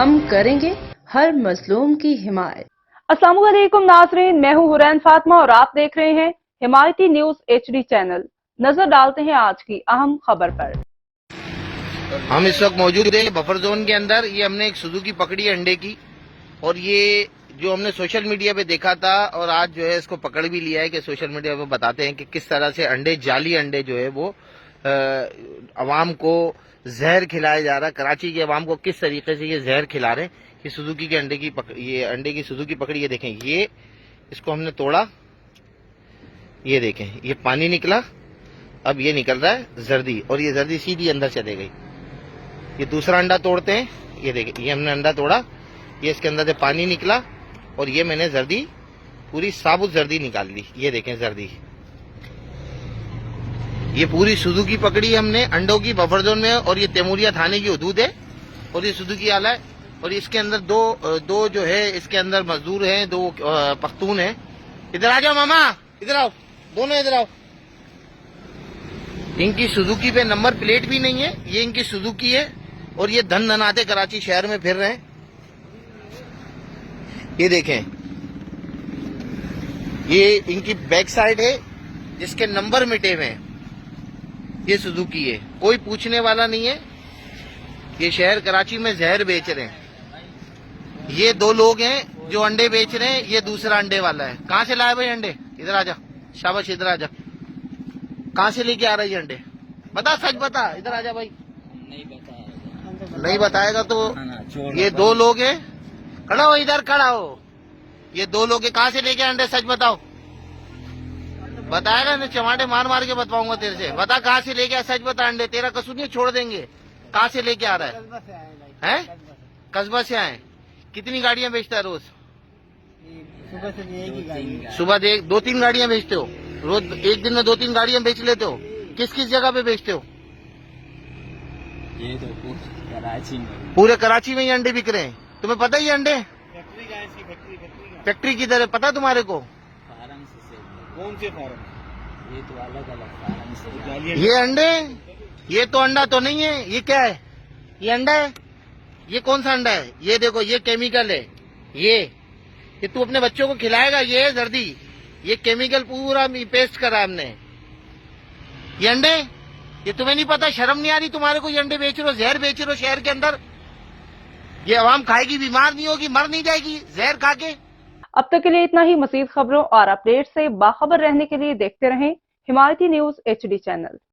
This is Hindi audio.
हम करेंगे हर मजलूम की हिमायत। अस्सलाम वालेकुम नाज़रीन, मैं हूँ हुरैन फातिमा और आप देख रहे हैं हिमायती न्यूज HD चैनल। नजर डालते हैं आज की अहम खबर पर। हम इस वक्त मौजूद हैं बफर जोन के अंदर। ये हमने एक सुजुकी पकड़ी अंडे की, और ये जो हमने सोशल मीडिया पे देखा था और आज जो है इसको पकड़ भी लिया है कि सोशल मीडिया पे बताते हैं कि किस तरह से अंडे, जाली अंडे जो है वो अवाम को जहर खिलाया जा रहा है। कराची के अवाम को किस तरीके से ये जहर खिला रहे हैं। ये सुजुकी के ये अंडे की सुजुकी पकड़ी, ये देखें, ये इसको हमने तोड़ा, ये देखें, ये पानी निकला, अब ये निकल रहा है जर्दी, और ये जर्दी सीधी अंदर चले गई। ये दूसरा अंडा तोड़ते हैं, ये देखें, ये हमने अंडा तोड़ा, ये इसके अंदर से पानी निकला, और ये मैंने जर्दी, पूरी साबुत जर्दी निकाल ली। ये देखें जर्दी, ये पूरी सुजुकी पकड़ी हमने अंडों की बफर जोन में, और ये तैमूरिया थाने की हदूद है, और ये सुजुकी आला है। और इसके अंदर दो जो है इसके अंदर मजदूर हैं, दो पख्तून हैं। इधर आ जाओ मामा, इधर आओ, दोनों इधर आओ। इनकी सुजुकी पे नंबर प्लेट भी नहीं है, ये इनकी सुजुकी है, और ये धन धनाते कराची शहर में फिर रहे हैं। ये देखें, ये इनकी बैक साइड है जिसके नंबर मिटे हुए हैं। ये सुजुकी है, कोई पूछने वाला नहीं है। ये शहर कराची में जहर बेच रहे हैं। ये दो लोग हैं जो अंडे बेच रहे हैं, ये दूसरा अंडे वाला है। कहां से लाए भाई अंडे? इधर आजा, शाबाश, इधर आजा। कहां से लेके आ रहा है ये अंडे? बता, सच बता, इधर आजा भाई। नहीं बताएगा तो ये दो लोग हैं, खड़ा हो, इधर खड़ा हो। ये दो लोग हैं, कहां से लेके अंडे, सच बताओ। बताएगा ना, चमाटे मार मार के बताऊंगा तेरे से। बता कहां से लेके आया, सच बता। अंडे तेरा कसूर नहीं, छोड़ देंगे। कहां से लेके आ रहा है? कस्बा से आए। कितनी गाड़ियां बेचता है रोज? सुबह से एक ही गाड़ी। सुबह दो तीन गाड़ियां बेचते हो रोज? एक दिन में 2-3 गाड़ियां बेच लेते हो? किस किस जगह पे बेचते हो? ये तो कराची में, पूरे कराची में ही अंडे बिक रहे हैं। तुम्हें पता ही अंडे फैक्ट्री का है, इसकी फैक्ट्री फैक्ट्री किधर है, पता तुम्हारे को? फार्म से कौन से फार्म? ये तो अलग अलग फार्म से। ये अंडे, ये तो अंडा तो नहीं है। ये क्या है? ये अंडा है? ये कौन सा अंडा है? ये देखो, ये केमिकल है। ये तू अपने बच्चों को खिलाएगा? ये है जर्दी, ये केमिकल पूरा पेस्ट करा हमने। ये अंडे, ये तुम्हें नहीं पता? शर्म नहीं आ रही तुम्हारे को? ये अंडे बेच रहे हो, जहर बेच रहे हो शहर के अंदर। ये आवाम खाएगी, बीमार नहीं होगी, मर नहीं जाएगी जहर खा के। अब तक के लिए इतना ही। मजीद खबरों और अपडेट से बाखबर रहने के लिए देखते रहें हिमायती न्यूज HD चैनल।